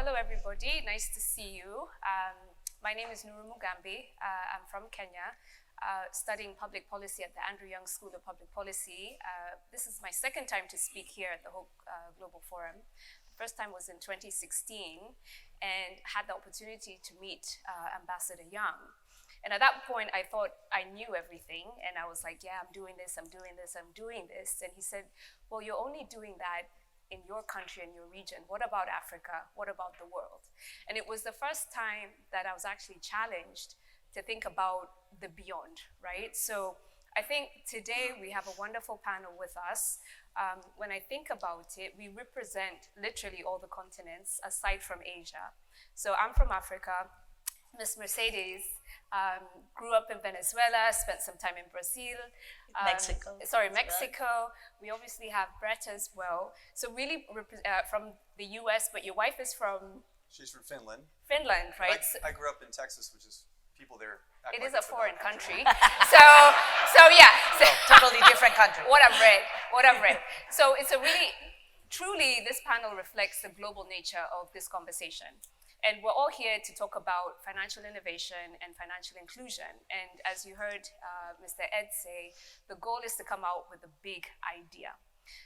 Hello, everybody. Nice to see you. My name is Nuru Mugambi. I'm from Kenya, studying public policy at the Andrew Young School of Public Policy. This is my second time to speak here at the Hope Global Forum. The first time was in 2016 and had the opportunity to meet Ambassador Young. And at that point, I thought I knew everything. And I was like, yeah, I'm doing this, I'm doing this, I'm doing this. And he said, well, you're only doing that in your country and your region. What about Africa? What about the world? And it was the first time that I was actually challenged to think about the beyond, right? So I think today we have a wonderful panel with us. When I think about it, we represent literally all the continents aside from Asia. So I'm from Africa. Miss Mercedes grew up in Venezuela, spent some time in Brazil. Mexico. Mexico. We obviously have Brett as well. So really from the US, but your wife is from? She's from Finland. Finland, right? I grew up in Texas, which is, people there act It like is a it's foreign another country. So yeah. So Totally different country. what I've read. So it's a really, truly, this panel reflects the global nature of this conversation. And we're all here to talk about financial innovation and financial inclusion. And as you heard Mr. Ed say, the goal is to come out with a big idea.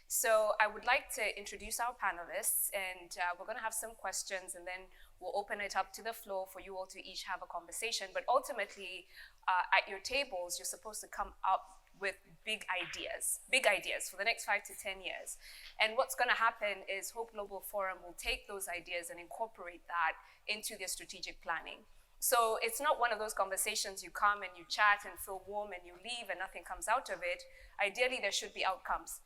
So I would like to introduce our panelists, and we're going to have some questions, and then we'll open it up to the floor for you all to each have a conversation. But ultimately, at your tables, you're supposed to come up with big ideas for the next 5 to 10 years. And what's going to happen is Hope Global Forum will take those ideas and incorporate that into their strategic planning. So it's not one of those conversations you come and you chat and feel warm and you leave and nothing comes out of it. Ideally, there should be outcomes.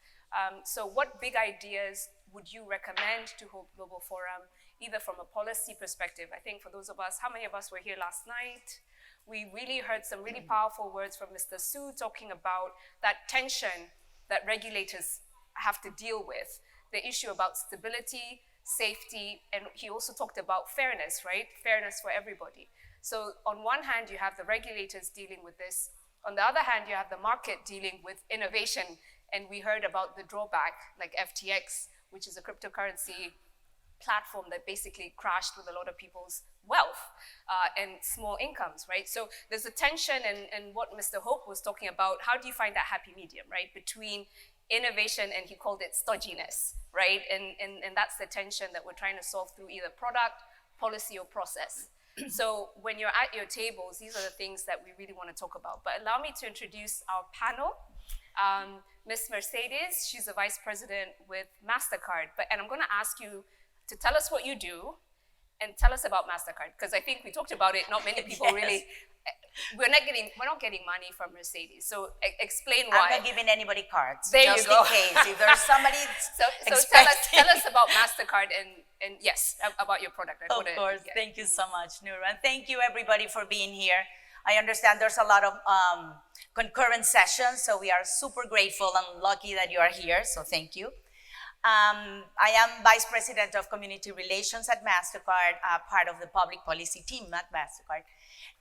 So what big ideas would you recommend to Hope Global Forum, either from a policy perspective? I think for those of us, how many of us were here last night? We really heard some really powerful words from Mr. Su talking about that tension that regulators have to deal with, the issue about stability, safety, and he also talked about fairness, right? Fairness for everybody. So on one hand, you have the regulators dealing with this. On the other hand, you have the market dealing with innovation. And we heard about the drawback, like FTX, which is a cryptocurrency platform that basically crashed with a lot of people's wealth and small incomes, right? So there's a tension, and what Mr. Hope was talking about, how do you find that happy medium, right? Between innovation, and he called it stodginess, right? And that's the tension that we're trying to solve through either product, policy, or process. So when you're at your tables, these are the things that we really want to talk about. But allow me to introduce our panel. Ms. Mercedes, she's the vice president with MasterCard. And I'm going to ask you to tell us what you do and tell us about MasterCard, because I think we talked about it. Not many people really. We're not getting money from Mercedes. So explain why. I'm not giving anybody cards. There just you go. in case if there's somebody. So tell us about MasterCard and yes, about your product. Of course. Thank you so much, Nuru, and thank you everybody for being here. I understand there's a lot of concurrent sessions, so we are super grateful and lucky that you are here. So thank you. I am Vice President of Community Relations at MasterCard, part of the public policy team at MasterCard.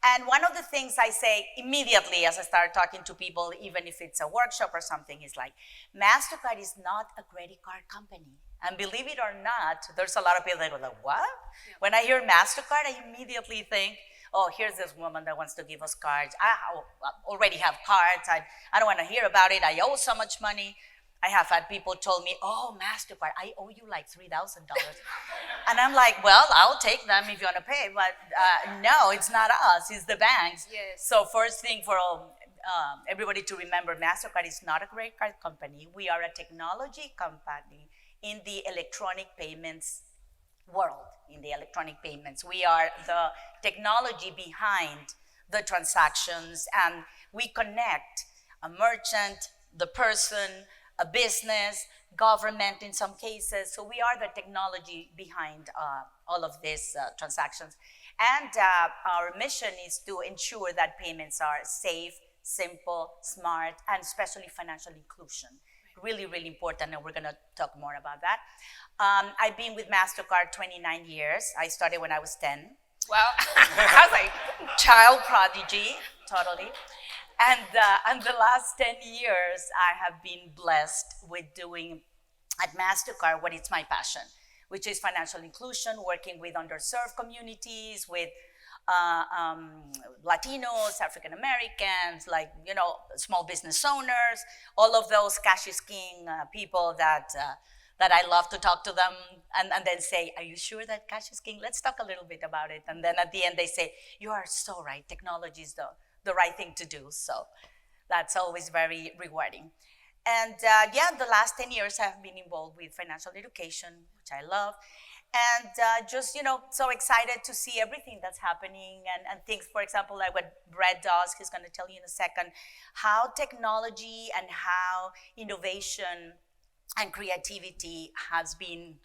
And one of the things I say immediately as I start talking to people, even if it's a workshop or something, is like, MasterCard is not a credit card company. And believe it or not, there's a lot of people that go like, what? Yeah. When I hear MasterCard, I immediately think, oh, here's this woman that wants to give us cards. I already have cards. I don't want to hear about it. I owe so much money. I have had people told me, oh, MasterCard, I owe you like $3,000. And I'm like, well, I'll take them if you want to pay. But no, it's not us, it's the banks. Yes. So first thing for everybody to remember, MasterCard is not a credit card company. We are a technology company in the electronic payments world, in the electronic payments. We are the technology behind the transactions, and we connect a merchant, the person, a business, government in some cases. So we are the technology behind all of these transactions. And our mission is to ensure that payments are safe, simple, smart, and especially financial inclusion. Really, really important, and we're gonna talk more about that. I've been with MasterCard 29 years. I started when I was 10. Well, I was like, child prodigy, totally. And the last 10 years, I have been blessed with doing at MasterCard what is my passion, which is financial inclusion, working with underserved communities, with Latinos, African Americans, like, small business owners, all of those cash is king people that I love to talk to them and then say, are you sure that cash is king? Let's talk a little bit about it. And then at the end they say, you are so right, technology is the right thing to do. So that's always very rewarding. And the last 10 years I've been involved with financial education, which I love. And just, so excited to see everything that's happening and things, for example, like what Brett does, he's going to tell you in a second, how technology and how innovation and creativity has been,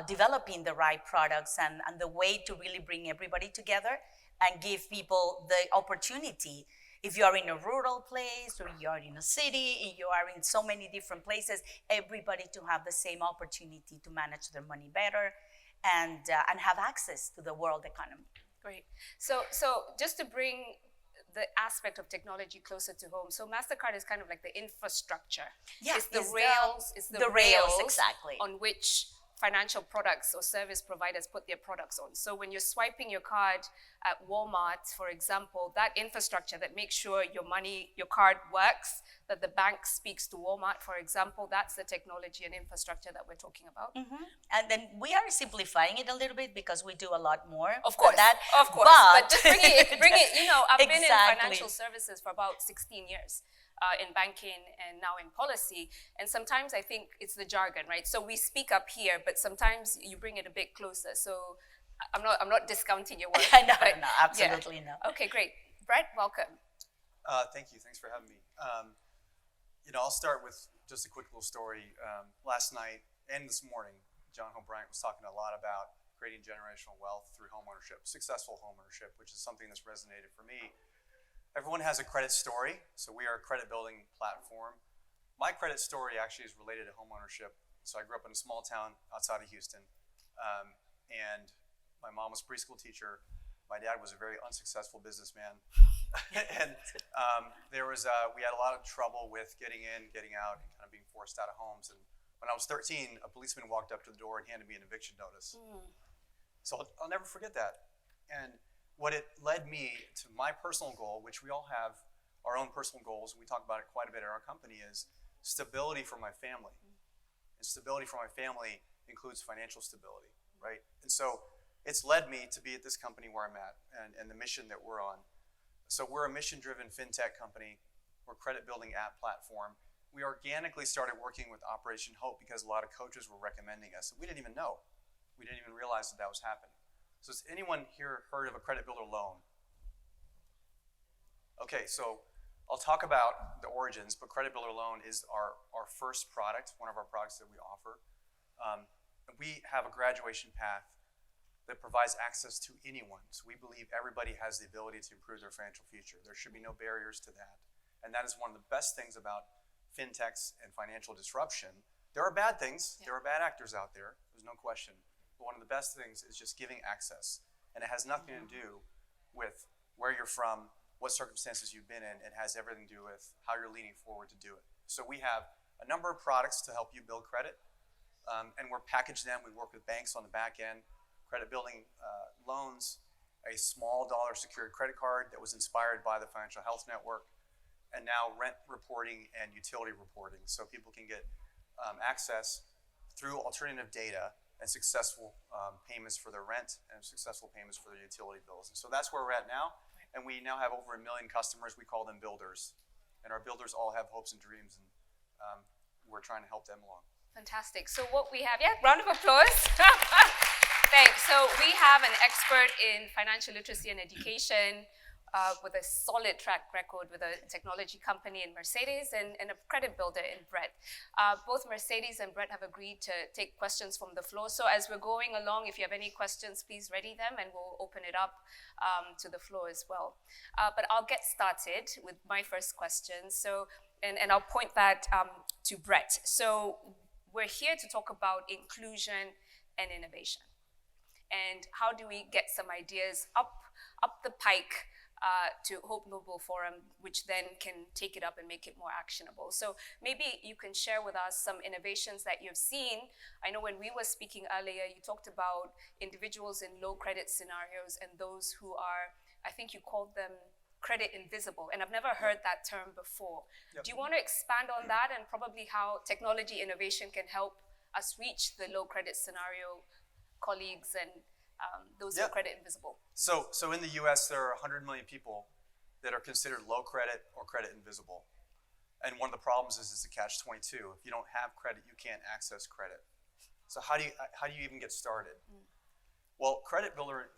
developing the right products and the way to really bring everybody together and give people the opportunity. If you are in a rural place or you are in a city, and you are in so many different places, everybody to have the same opportunity to manage their money better and have access to the world economy. Great. So just to bring the aspect of technology closer to home, so MasterCard is kind of like the infrastructure. Yeah, it's the rails exactly on which financial products or service providers put their products on. So when you're swiping your card at Walmart, for example, that infrastructure that makes sure your card works, that the bank speaks to Walmart, for example, that's the technology and infrastructure that we're talking about. Mm-hmm. And then we are simplifying it a little bit because we do a lot more. Of course, that. Of course. But just bring it, I've been in financial services for about 16 years. In banking and now in policy, and sometimes I think it's the jargon, right? So we speak up here, but sometimes you bring it a bit closer. So I'm not discounting your work. No, absolutely yeah. no. Okay, great. Brett, welcome. Thank you. Thanks for having me. I'll start with just a quick little story. Last night and this morning, John Hope Bryant was talking a lot about creating generational wealth through homeownership, successful homeownership, which is something that's resonated for me. Everyone has a credit story, so we are a credit building platform. My credit story actually is related to homeownership. So I grew up in a small town outside of Houston, and my mom was a preschool teacher. My dad was a very unsuccessful businessman, and we had a lot of trouble with getting in, getting out, and kind of being forced out of homes. And when I was 13, a policeman walked up to the door and handed me an eviction notice. So I'll never forget that. And what it led me to my personal goal, which we all have our own personal goals, and we talk about it quite a bit in our company, is stability for my family. And stability for my family includes financial stability, right? And so it's led me to be at this company where I'm at and the mission that we're on. So we're a mission-driven fintech company. We're a credit building app platform. We organically started working with Operation Hope because a lot of coaches were recommending us. We didn't even know. We didn't even realize that was happening. So has anyone here heard of a credit builder loan? Okay, so I'll talk about the origins, but credit builder loan is our first product, one of our products that we offer. We have a graduation path that provides access to anyone. So we believe everybody has the ability to improve their financial future. There should be no barriers to that. And that is one of the best things about fintechs and financial disruption. There are bad things. Yeah. There are bad actors out there. There's no question. But one of the best things is just giving access. And it has nothing to do with where you're from, what circumstances you've been in. It has everything to do with how you're leaning forward to do it. So we have a number of products to help you build credit. And we're packaged them. We work with banks on the back end, credit building loans, a small dollar secured credit card that was inspired by the Financial Health Network, and now rent reporting and utility reporting. So people can get access through alternative data and successful payments for their rent and successful payments for their utility bills. And so that's where we're at now. And we now have over 1 million customers. We call them builders. And our builders all have hopes and dreams, and we're trying to help them along. Fantastic. So what we have, round of applause. Thanks. So we have an expert in financial literacy and education with a solid track record with a technology company in Mercedes and a credit builder in Brett. Both Mercedes and Brett have agreed to take questions from the floor. So as we're going along, if you have any questions, please ready them and we'll open it up to the floor as well. But I'll get started with my first question. So, and I'll point that to Brett. So we're here to talk about inclusion and innovation. And how do we get some ideas up the pike to Hope Global Forum, which then can take it up and make it more actionable. So maybe you can share with us some innovations that you've seen. I know when we were speaking earlier, you talked about individuals in low credit scenarios and those who are, I think you called them credit invisible, and I've never heard that term before. Yep. Do you want to expand on that and probably how technology innovation can help us reach the low credit scenario colleagues and those who are credit invisible? So in the U.S., there are 100 million people that are considered low credit or credit invisible. And one of the problems is it's a catch-22. If you don't have credit, you can't access credit. So how do you even get started? Well, credit builder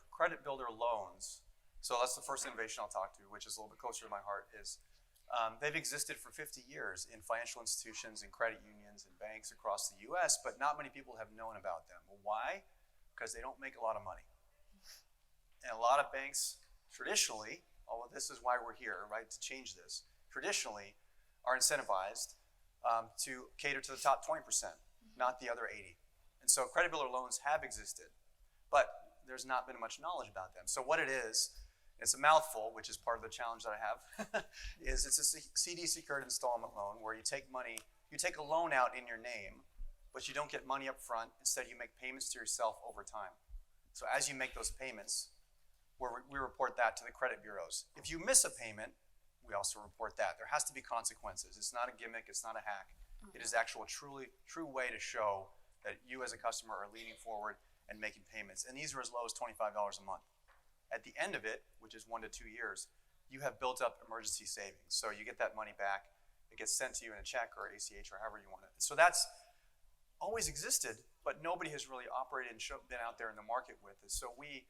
loans. So that's the first innovation I'll talk to, which is a little bit closer to my heart. Is they've existed for 50 years in financial institutions and credit unions and banks across the U.S., but not many people have known about them. Well, why? Because they don't make a lot of money. And a lot of banks traditionally, although this is why we're here, right, to change this, traditionally are incentivized to cater to the top 20%, not the other 80. And so credit builder loans have existed, but there's not been much knowledge about them. So what it is, it's a mouthful, which is part of the challenge that I have, is it's a CD secured installment loan where you take money, you take a loan out in your name, but you don't get money up front. Instead, you make payments to yourself over time. So as you make those payments, we report that to the credit bureaus. If you miss a payment, we also report that. There has to be consequences. It's not a gimmick. It's not a hack. It is actual true way to show that you as a customer are leaning forward and making payments. And these are as low as $25 a month. At the end of it, which is 1 to 2 years, you have built up emergency savings. So you get that money back. It gets sent to you in a check or ACH or however you want it. So that's always existed, but nobody has really operated and been out there in the market with it. So we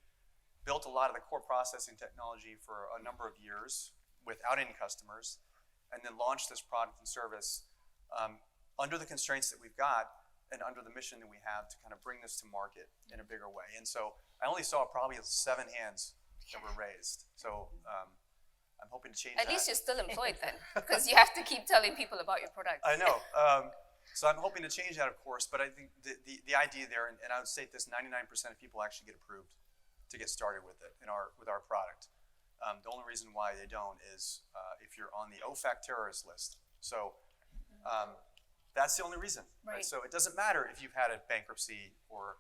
built a lot of the core processing technology for a number of years without any customers, and then launched this product and service under the constraints that we've got and under the mission that we have to kind of bring this to market in a bigger way. And so I only saw probably 7 hands that were raised. So I'm hoping to change that. At least you're still employed then, because you have to keep telling people about your product. I know. So I'm hoping to change that, of course, but I think the idea there, and I would state this, 99% of people actually get approved to get started with it with our product. The only reason why they don't is if you're on the OFAC terrorist list. So that's the only reason. Right? So it doesn't matter if you've had a bankruptcy or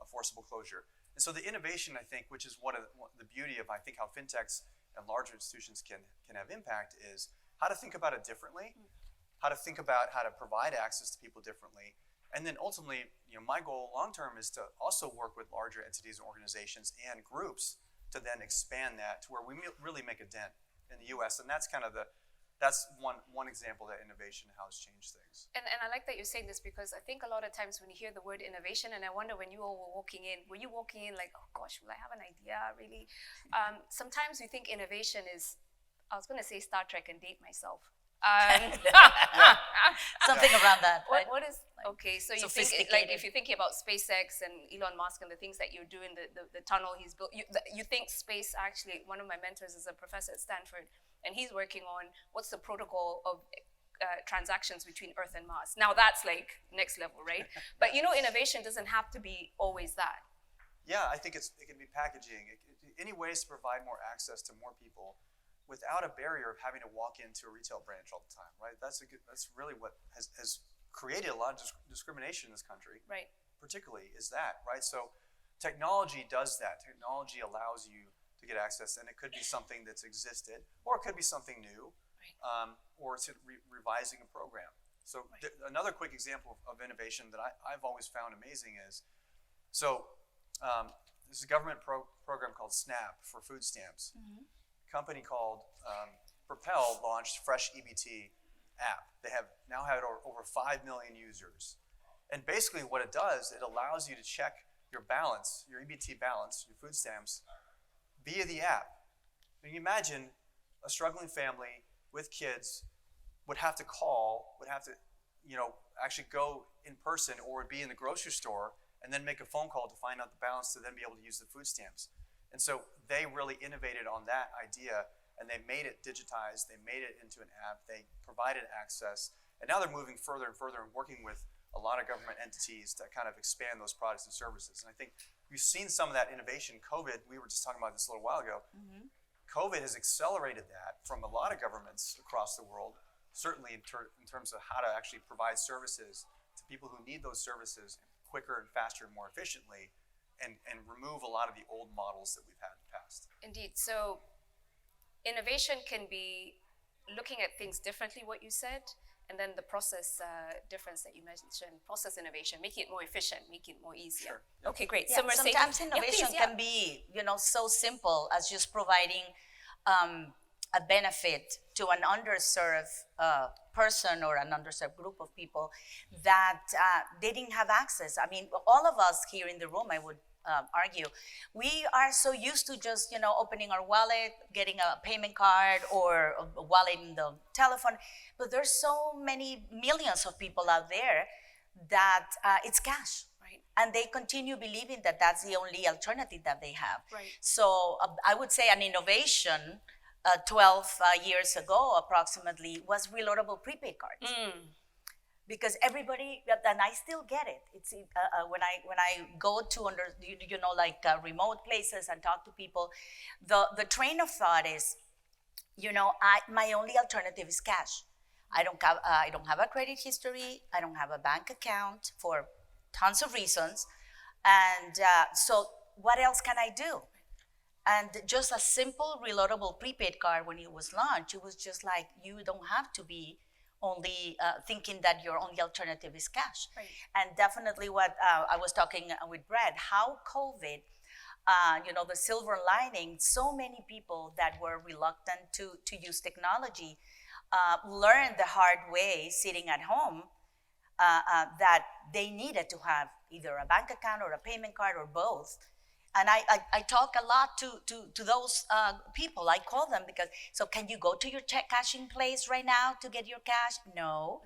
a forcible closure. And so the innovation, I think, which is one of the beauty of, I think, how fintechs and larger institutions can have impact, is how to think about it differently, how to think about how to provide access to people differently. And then ultimately, my goal long-term is to also work with larger entities and organizations and groups to then expand that to where we really make a dent in the U.S. And that's kind of that's one example of that innovation and how it's changed things. And I like that you're saying this, because I think a lot of times when you hear the word innovation, and I wonder when you all were walking in like, oh gosh, will I have an idea, really? Sometimes we think innovation is, I was going to say Star Trek and date myself. Something around that. Right? What is, okay, so you think, like, if you're thinking about SpaceX and Elon Musk and the things that you're doing, the tunnel he's built, you think space, actually, one of my mentors is a professor at Stanford, and he's working on what's the protocol of transactions between Earth and Mars. Now that's like next level, right? But innovation doesn't have to be always that. Yeah, I think it can be packaging. Any ways to provide more access to more people without a barrier of having to walk into a retail branch all the time, right? That's really what has created a lot of discrimination in this country. Right. Particularly is that, right? So technology does that. Technology allows you to get access, and it could be something that's existed, or it could be something new, right. Or it's revising a program. So another quick example of innovation that I've always found amazing is, there's a government program called SNAP for food stamps. Mm-hmm. Company called Propel launched Fresh EBT app. They now have over 5 million users. And basically what it does, it allows you to check your balance, your EBT balance, your food stamps, via the app. And you imagine a struggling family with kids would have to actually go in person or be in the grocery store and then make a phone call to find out the balance to then be able to use the food stamps. And so they really innovated on that idea, and they made it digitized. They made it into an app. They provided access. And now they're moving further and further and working with a lot of government entities to kind of expand those products and services. And I think we've seen some of that innovation. COVID, we were just talking about this a little while ago. Mm-hmm. COVID has accelerated that from a lot of governments across the world, certainly in terms of how to actually provide services to people who need those services quicker and faster and more efficiently, and remove a lot of the old models that we've had in the past. Indeed. So innovation can be looking at things differently, what you said, and then the process difference that you mentioned, process innovation, making it more efficient, making it more easier. Sure. Okay, great. Yeah, So Mercedes, sometimes yeah, innovation please, yeah. can be, so simple as just providing a benefit to an underserved person or an underserved group of people that they didn't have access. I mean, all of us here in the room, I would argue, we are so used to just, opening our wallet, getting a payment card or a wallet in the telephone. But there's so many millions of people out there that it's cash. Right. And they continue believing that that's the only alternative that they have. Right. So I would say an innovation 12 years ago approximately was reloadable prepaid cards. Because everybody, and I still get it. It's when I go to remote places and talk to people, the train of thought is, my only alternative is cash. I don't have a credit history. I don't have a bank account for tons of reasons, and so what else can I do? And just a simple reloadable prepaid card, when it was launched, it was just like, you don't have to be only thinking that your only alternative is cash. Right. And definitely what I was talking with Brad, how COVID, the silver lining, so many people that were reluctant to use technology learned the hard way sitting at home that they needed to have either a bank account or a payment card or both. And I talk a lot to those people. I call them because, so can you go to your check cashing place right now to get your cash? No.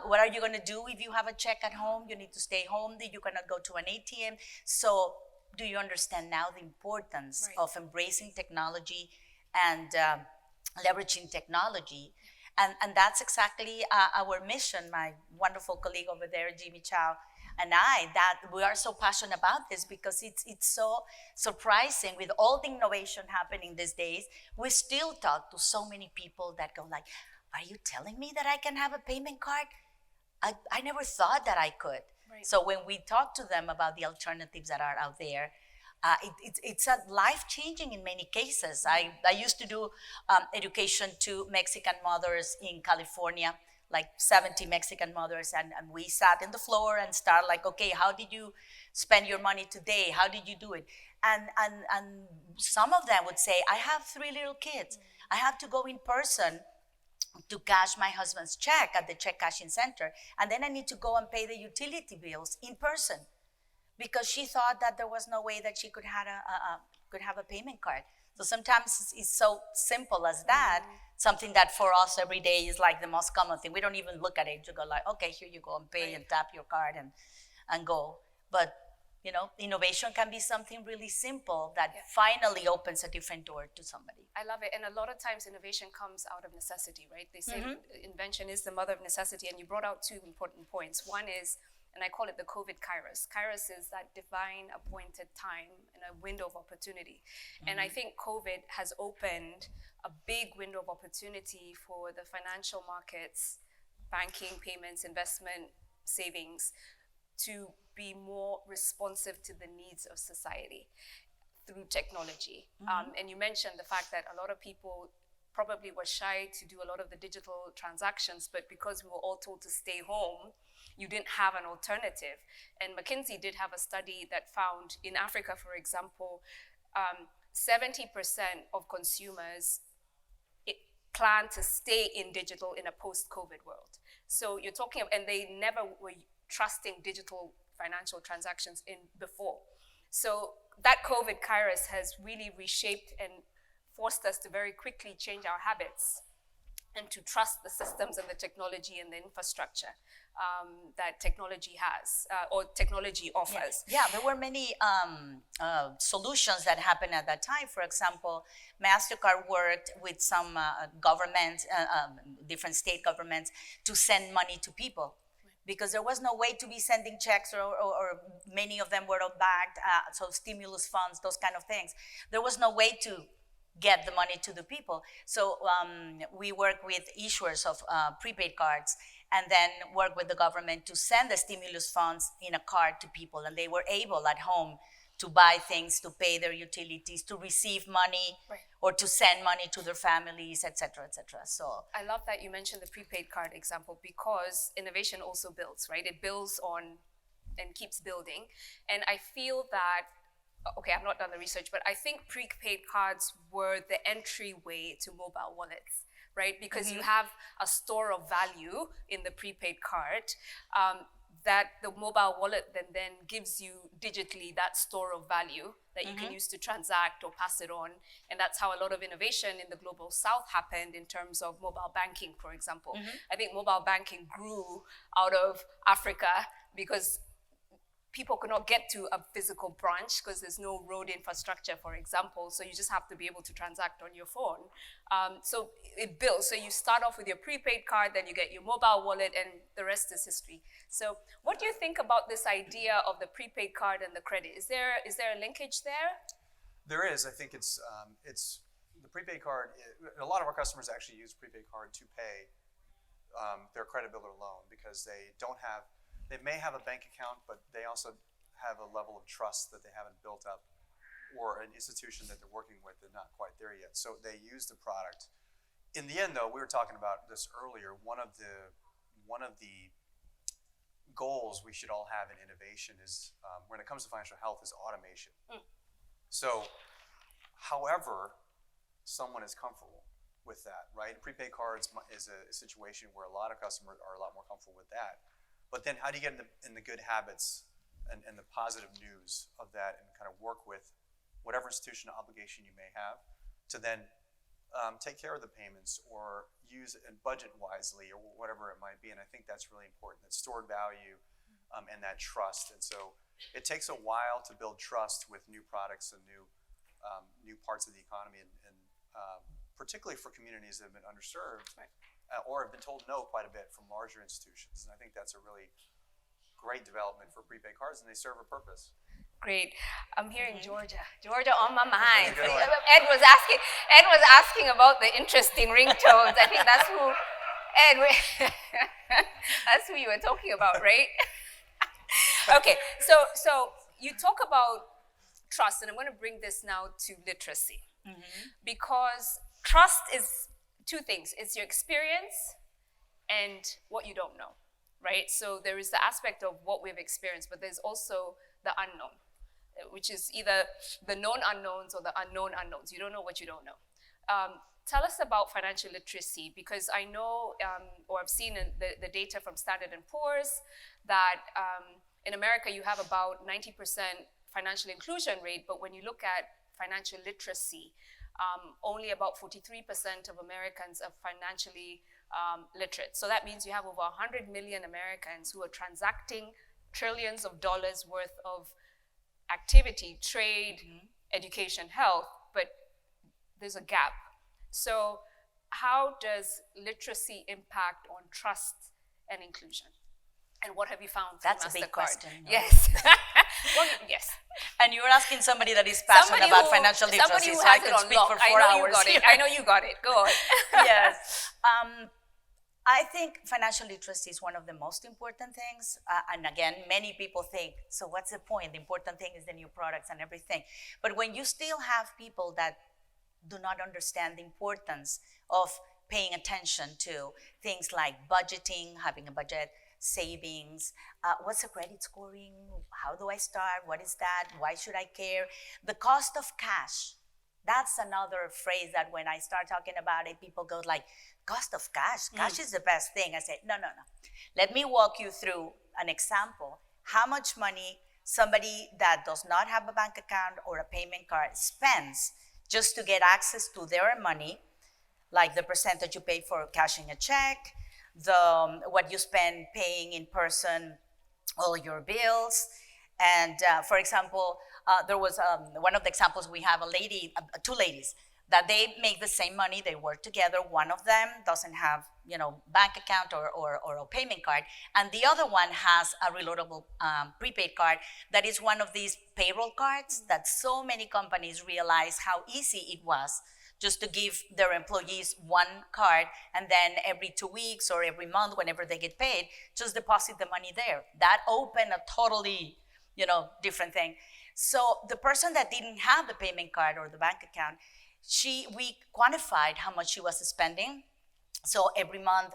What are you going to do if you have a check at home? You need to stay home. You cannot go to an ATM. So do you understand now the importance Right. of embracing technology and leveraging technology? And that's exactly our mission. My wonderful colleague over there, Jimmy Chow, and that we are so passionate about this because it's so surprising with all the innovation happening these days. We still talk to so many people that go like, are you telling me that I can have a payment card? I never thought that I could. Right. So when we talk to them about the alternatives that are out there, it's a life-changing in many cases. I used to do education to Mexican mothers in California, like 70 Mexican mothers, and we sat in the floor and started like, okay, how did you spend your money today? How did you do it? And some of them would say, I have 3 little kids. I have to go in person to cash my husband's check at the check cashing center, and then I need to go and pay the utility bills in person, because she thought that there was no way that she could have a payment card. So sometimes it's so simple as that, something that for us every day is like the most common thing. We don't even look at it. You go like, okay, here you go and pay and tap your card and go. But, innovation can be something really simple that finally opens a different door to somebody. I love it. And a lot of times innovation comes out of necessity, right? They say invention is the mother of necessity. And you brought out 2 important points. One is, and I call it the COVID Kairos. Kairos is that divine appointed time and a window of opportunity. And I think COVID has opened a big window of opportunity for the financial markets, banking, payments, investment, savings, to be more responsive to the needs of society through technology. And you mentioned the fact that a lot of people probably were shy to do a lot of the digital transactions, but because we were all told to stay home, you didn't have an alternative. And McKinsey did have a study that found in Africa, for example, 70% of consumers plan to stay in digital in a post-COVID world. So you're talking, and they never were trusting digital financial transactions in before. So that COVID Kairos has really reshaped and forced us to very quickly change our habits and to trust the systems and the technology and the infrastructure that technology has or technology offers. Yeah, there were many solutions that happened at that time. For example, MasterCard worked with some governments, different state governments, to send money to people, because there was no way to be sending checks, or many of them were backed, so stimulus funds, those kind of things. There was no way to get the money to the people. So we work with issuers of prepaid cards and then work with the government to send the stimulus funds in a card to people. And they were able at home to buy things, to pay their utilities, to receive money, Right. or to send money to their families, et cetera, et cetera. So I love that you mentioned the prepaid card example because innovation also builds, right? It builds on and keeps building. And I feel that, okay, I've not done the research, but I think prepaid cards were the entryway to mobile wallets, right? Because you have a store of value in the prepaid card that the mobile wallet then gives you digitally that store of value that you can use to transact or pass it on. And that's how a lot of innovation in the global south happened in terms of mobile banking, for example. I think mobile banking grew out of Africa because people could not get to a physical branch because there's no road infrastructure, for example. So you just have to be able to transact on your phone. So it builds. So you start off with your prepaid card, then you get your mobile wallet, and the rest is history. So what do you think about this idea of the prepaid card and the credit? Is there a linkage there? There is. I think it's the prepaid card. A lot of our customers actually use prepaid card to pay their credit bill or loan because they don't have. They may have a bank account, but they also have a level of trust that they haven't built up, or an institution that they're working with that's not quite there yet. So they use the product. In the end, though, we were talking about this earlier. One of the goals we should all have in innovation is, when it comes to financial health, is automation. So, however, someone is comfortable with that, right? Prepaid cards is a situation where a lot of customers are a lot more comfortable with that. But then how do you get in the good habits and the positive news of that and kind of work with whatever institutional obligation you may have to then take care of the payments or use it and budget wisely or whatever it might be. And I think that's really important, that stored value and that trust. And so it takes a while to build trust with new products and new parts of the economy and particularly for communities that have been underserved. Right. Or have been told no quite a bit from larger institutions. And I think that's a really great development for prepaid cards, and they serve a purpose. Great. I'm hearing Georgia. Georgia on my mind. Good one. Ed was asking about the interesting ringtones. I think that's who that's who you were talking about, right? Okay. So you talk about trust, and I'm going to bring this now to literacy. Because trust is two things. It's your experience and what you don't know, right? So there is the aspect of what we've experienced, but there's also the unknown, which is either the known unknowns or the unknown unknowns. You don't know what you don't know. Tell us about financial literacy, because I know, or I've seen in the data from Standard & Poor's that in America you have about 90% financial inclusion rate, but when you look at financial literacy, only about 43% of Americans are financially literate. So that means you have over 100 million Americans who are transacting trillions of dollars worth of activity, trade, education, health, but there's a gap. So how does literacy impact on trust and inclusion? And what have you found from That's a MasterCard? big question. No? Yes. Well, yes. And you're asking somebody that is passionate about financial literacy, so I has could it on speak lock. for I 4 know hours you got here. it. I know you got it. Go on. Yes. I think financial literacy is one of the most important things. And again, many people think, so what's the point? The important thing is the new products and everything. But when you still have people that do not understand the importance of paying attention to things like budgeting, having a budget, savings, what's the credit scoring, how do I start, what is that, why should I care? The cost of cash, that's another phrase that when I start talking about it, people go like, cost of cash, cash is the best thing. I say, no. Let me walk you through an example. How much money somebody that does not have a bank account or a payment card spends just to get access to their money, like the percentage you pay for cashing a check, what you spend paying in person all your bills. And for example, there was one of the examples we have two ladies that they make the same money, they work together. One of them doesn't have, bank account or a payment card, and the other one has a reloadable prepaid card that is one of these payroll cards that so many companies realized how easy it was just to give their employees one card, and then every 2 weeks or every month, whenever they get paid, just deposit the money there. That opened a totally, different thing. So the person that didn't have the payment card or the bank account, we quantified how much she was spending. So every month,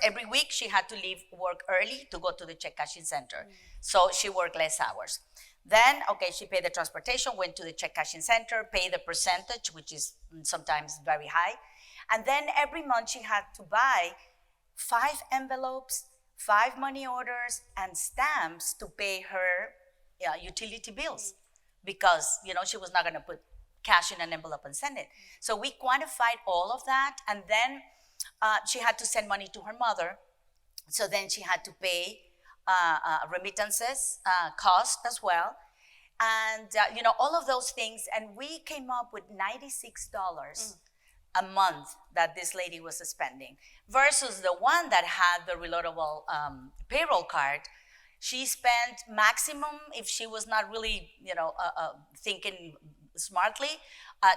every week, she had to leave work early to go to the check cashing center. So she worked less hours. Then, she paid the transportation, went to the check cashing center, paid the percentage, which is sometimes very high. And then every month she had to buy 5 envelopes, 5 money orders, and stamps to pay her utility bills because, she was not going to put cash in an envelope and send it. So we quantified all of that, and then she had to send money to her mother. So then she had to pay remittances cost as well, and all of those things. And we came up with $96 a month that this lady was spending, versus the one that had the reloadable payroll card. She spent maximum, if she was not really thinking smartly,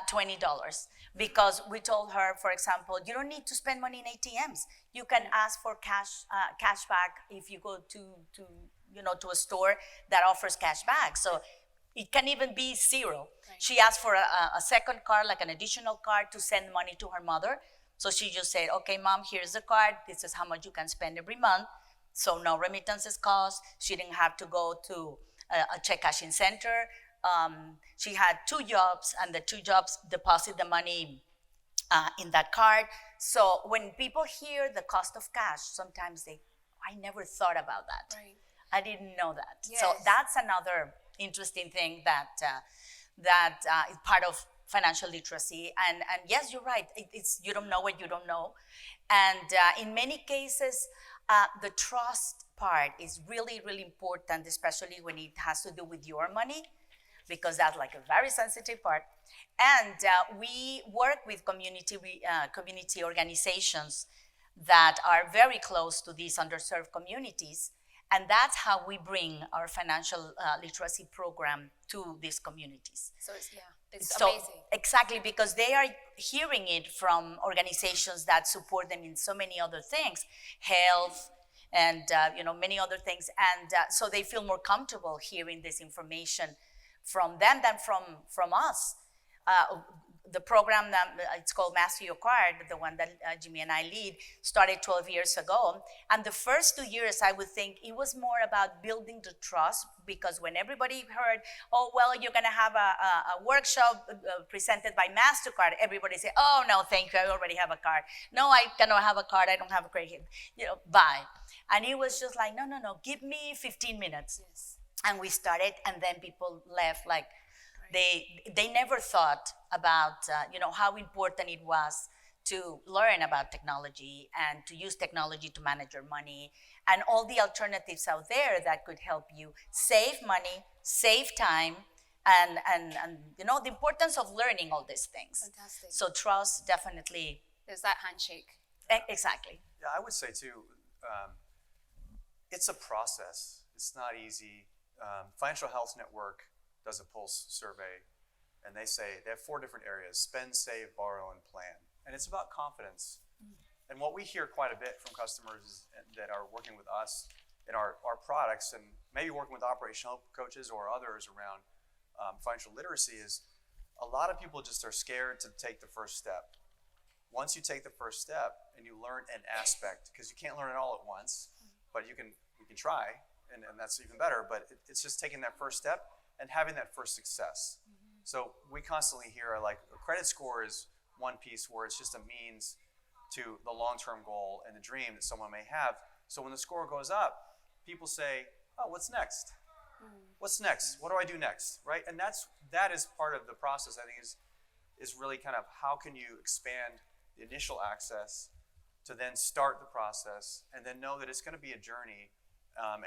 $20, because we told her, for example, you don't need to spend money in ATMs. You can ask for cash back if you go to a store that offers cash back. So it can even be zero. Right. She asked for a second card, like an additional card, to send money to her mother. So she just said, okay, Mom, here's the card. This is how much you can spend every month. So no remittances cost. She didn't have to go to a check cashing center. She had 2 jobs, and the 2 jobs deposit the money in that card. So when people hear the cost of cash, sometimes I never thought about that. Right. I didn't know that. Yes. So that's another interesting thing that is part of financial literacy. And yes, you're right. It's you don't know what you don't know. And in many cases, the trust part is really, really important, especially when it has to do with your money, because that's like a very sensitive part. And we work with community organizations that are very close to these underserved communities. And that's how we bring our financial literacy program to these communities. So it's amazing. Exactly, because they are hearing it from organizations that support them in so many other things, health, and many other things. And so they feel more comfortable hearing this information from them than from us. The program it's called Master Your Card, the one that Jimmy and I lead, started 12 years ago. And the first 2 years, I would think it was more about building the trust, because when everybody heard, oh, well, you're going to have a workshop presented by MasterCard, everybody said, oh, no, thank you, I already have a card. No, I cannot have a card, I don't have a credit, bye. And it was just like, no, give me 15 minutes. Yes. And we started, and then people left like, they never thought about how important it was to learn about technology and to use technology to manage your money, and all the alternatives out there that could help you save money, save time, and the importance of learning all these things. Fantastic. So trust, definitely. There's that handshake. Exactly. Yeah, I would say too, it's a process. It's not easy. Financial Health Network does a pulse survey, and they say they have 4 different areas: spend, save, borrow, and plan. And it's about confidence. And what we hear quite a bit from customers that are working with us in our products, and maybe working with operational coaches or others around financial literacy, is a lot of people just are scared to take the first step. Once you take the first step and you learn an aspect, because you can't learn it all at once, but you can try, and that's even better, but it's just taking that first step and having that first success. So we constantly hear, like, a credit score is one piece where it's just a means to the long-term goal and the dream that someone may have. So when the score goes up, people say, oh, what's next? What's next? What do I do next, right? And that is part of the process, I think, is really kind of how can you expand the initial access to then start the process, and then know that it's going to be a journey,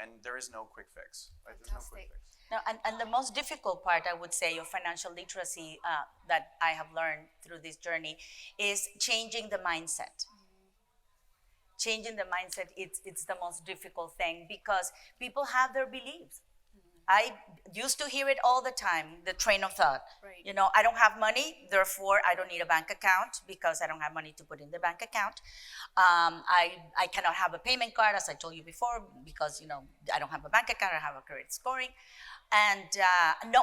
and there is no quick fix, right? There's no quick fix. No, and the most difficult part, I would say, of financial literacy that I have learned through this journey is changing the mindset. Changing the mindset, it's the most difficult thing, because people have their beliefs. I used to hear it all the time, the train of thought. Right. You know, I don't have money, therefore I don't need a bank account because I don't have money to put in the bank account. I cannot have a payment card, as I told you before, because, you know, I don't have a bank account, I have a credit scoring. And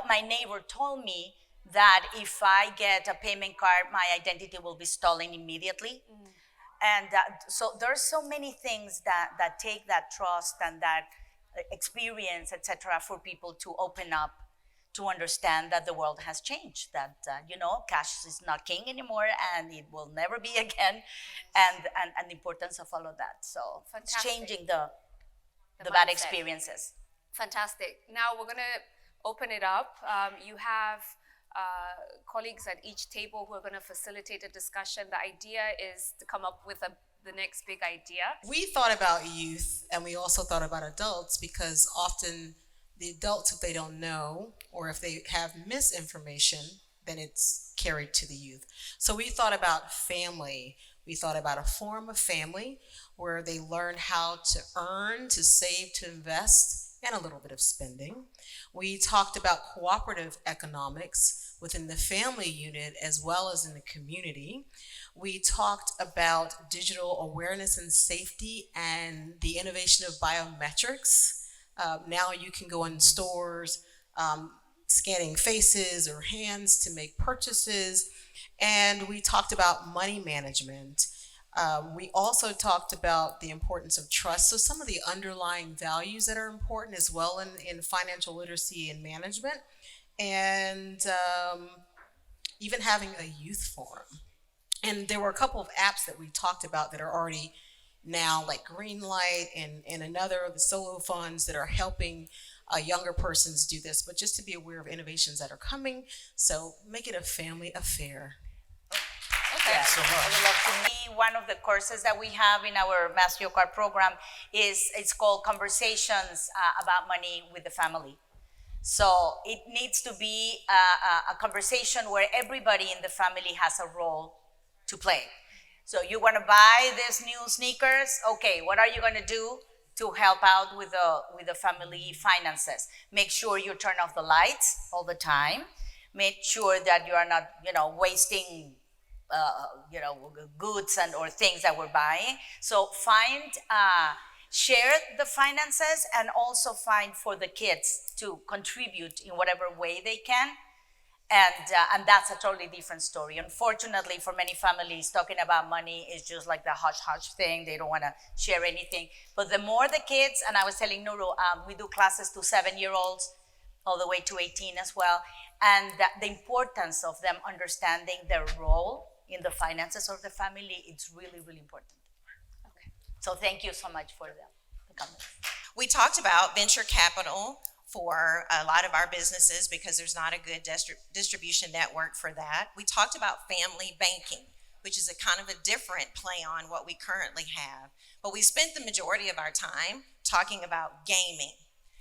my neighbor told me that if I get a payment card, my identity will be stolen immediately. And so there's so many things that take that trust and that experience, etc., for people to open up, to understand that the world has changed, that you know, cash is not king anymore, and it will never be again, and the importance of all of that. So it's Fantastic. changing the bad mindset. experiences. Fantastic. Now we're going to open it up. You have colleagues at each table who are going to facilitate a discussion. The idea is to come up with the next big idea. We thought about youth, and we also thought about adults, because often the adults, if they don't know or if they have misinformation, then it's carried to the youth. So we thought about family. We thought about a form of family where they learn how to earn, to save, to invest, and a little bit of spending. We talked about cooperative economics within the family unit as well as in the community. We talked about digital awareness and safety and the innovation of biometrics. Now you can go in stores scanning faces or hands to make purchases. And we talked about money management. We also talked about the importance of trust. So some of the underlying values that are important as well in financial literacy and management. And even having a youth forum. And there were a couple of apps that we talked about that are already now, like Greenlight and another of the solo funds that are helping younger persons do this, but just to be aware of innovations that are coming. So make it a family affair. Okay. Yes. so much. I would love to meet. One of the courses that we have in our Master Your Card program it's called Conversations about Money with the Family. So it needs to be a conversation where everybody in the family has a role to play. So you want to buy these new sneakers? Okay, what are you going to do to help out with the family finances? Make sure you turn off the lights all the time. Make sure that you are not, wasting, goods or things that we're buying. So share the finances, and also find for the kids to contribute in whatever way they can. And that's a totally different story. Unfortunately, for many families, talking about money is just like the hush-hush thing. They don't want to share anything. But the more the kids, and I was telling Nuru, we do classes to 7-year-olds, all the way to 18 as well, and the importance of them understanding their role in the finances of the family, it's really, really important. Okay. So thank you so much for the comments. We talked about venture capital for a lot of our businesses because there's not a good distribution network for that. We talked about family banking, which is a kind of a different play on what we currently have. But we spent the majority of our time talking about gaming.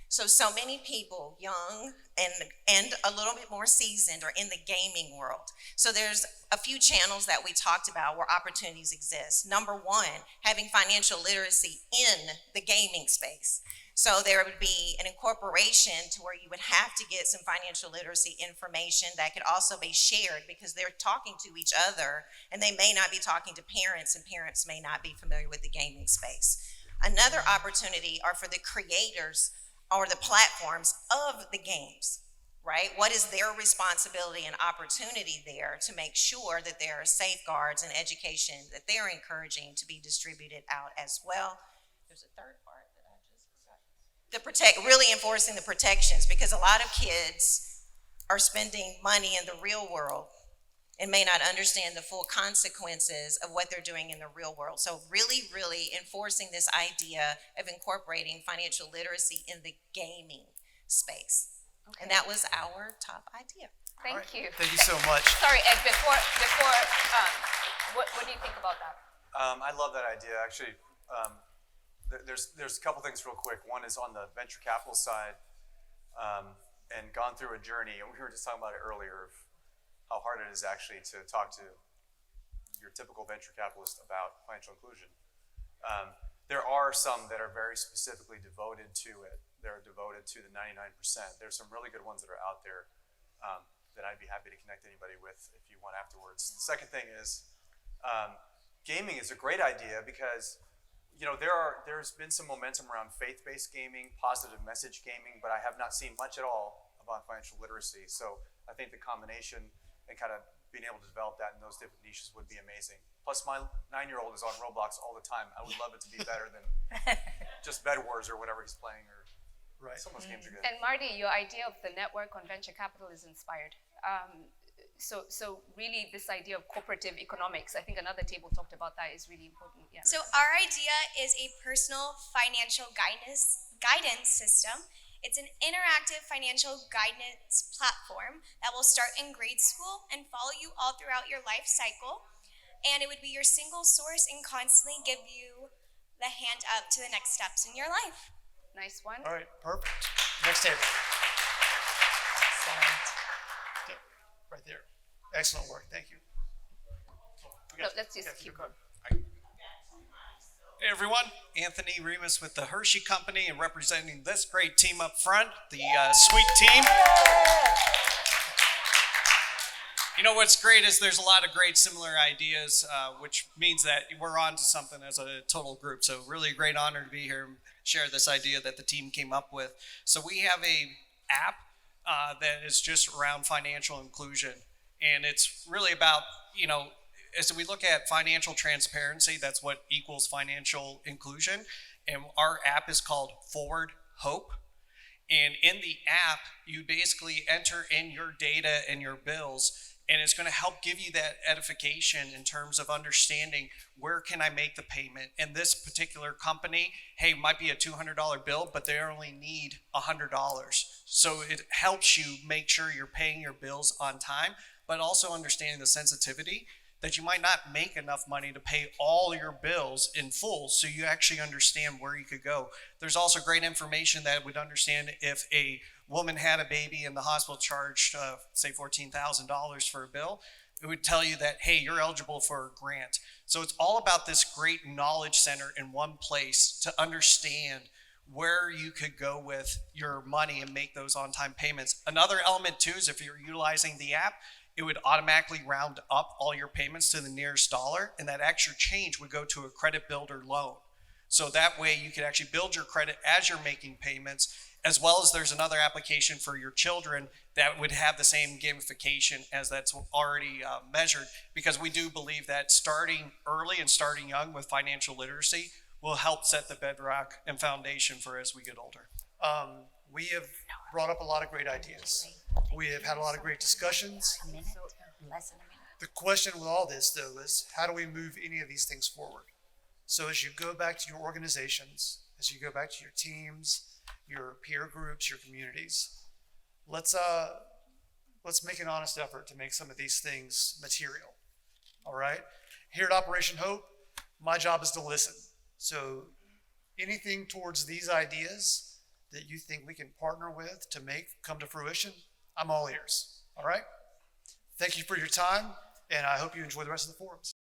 So many people, young and a little bit more seasoned, are in the gaming world. So there's a few channels that we talked about where opportunities exist. Number one, having financial literacy in the gaming space. So there would be an incorporation to where you would have to get some financial literacy information that could also be shared, because they're talking to each other and they may not be talking to parents, and parents may not be familiar with the gaming space. Another opportunity are for the creators or the platforms of the games, right? What is their responsibility and opportunity there to make sure that there are safeguards and education that they're encouraging to be distributed out as well? There's a third part that I just forgot. Really enforcing the protections, because a lot of kids are spending money in the real world and may not understand the full consequences of what they're doing in the real world. So really, really enforcing this idea of incorporating financial literacy in the gaming space. Okay. And that was our top idea. Thank Right. you. Thank you so much. Sorry, Ed, before what do you think about that? I love that idea. Actually, there's a couple things real quick. One is on the venture capital side, and gone through a journey, and we were just talking about it earlier, of how hard it is actually to talk to your typical venture capitalist about financial inclusion. There are some that are very specifically devoted to it, they're devoted to the 99%. There's some really good ones that are out there that I'd be happy to connect anybody with if you want afterwards. The second thing is gaming is a great idea because there's been some momentum around faith-based gaming, positive message gaming, but I have not seen much at all about financial literacy. So I think the combination and kind of being able to develop that in those different niches would be amazing. Plus, my 9-year-old is on Roblox all the time. I would love it to be better than just Bed Wars or whatever he's playing. Or Right. some of those games are good. And Marty, your idea of the network on venture capital is inspired. So really this idea of cooperative economics, I think another table talked about that, is really important. Yeah. So our idea is a personal financial guidance system. It's an interactive financial guidance platform that will start in grade school and follow you all throughout your life cycle. And it would be your single source and constantly give you the hand up to the next steps in your life. Nice one. All right, perfect. Next table. Okay, right there. Excellent work, thank you. No, let's just keep going. Hey everyone, Anthony Remus with the Hershey Company and representing this great team up front, the Sweet Team. You know what's great is there's a lot of great similar ideas, which means that we're on to something as a total group. So really a great honor to be here and share this idea that the team came up with. So we have a app that is just around financial inclusion. And it's really about, as we look at financial transparency, that's what equals financial inclusion. And our app is called Forward Hope. And in the app, you basically enter in your data and your bills, and it's going to help give you that edification in terms of understanding where can I make the payment. In this particular company, hey, it might be a $200 bill, but they only need $100. So it helps you make sure you're paying your bills on time, but also understanding the sensitivity that you might not make enough money to pay all your bills in full, so you actually understand where you could go. There's also great information that would understand if a woman had a baby and the hospital charged, say, $14,000 for a bill, it would tell you that, hey, you're eligible for a grant. So it's all about this great knowledge center in one place to understand where you could go with your money and make those on-time payments. Another element, too, is if you're utilizing the app, it would automatically round up all your payments to the nearest dollar, and that extra change would go to a credit builder loan. So that way you can actually build your credit as you're making payments, as well as there's another application for your children that would have the same gamification as that's already measured, because we do believe that starting early and starting young with financial literacy will help set the bedrock and foundation for as we get older. We have brought up a lot of great ideas. We have had a lot of great discussions. The question with all this, though, is how do we move any of these things forward? So as you go back to your organizations, as you go back to your teams, your peer groups, your communities, let's make an honest effort to make some of these things material. All right? Here at Operation Hope, my job is to listen. So anything towards these ideas that you think we can partner with to make come to fruition, I'm all ears. All right? Thank you for your time, and I hope you enjoy the rest of the forums.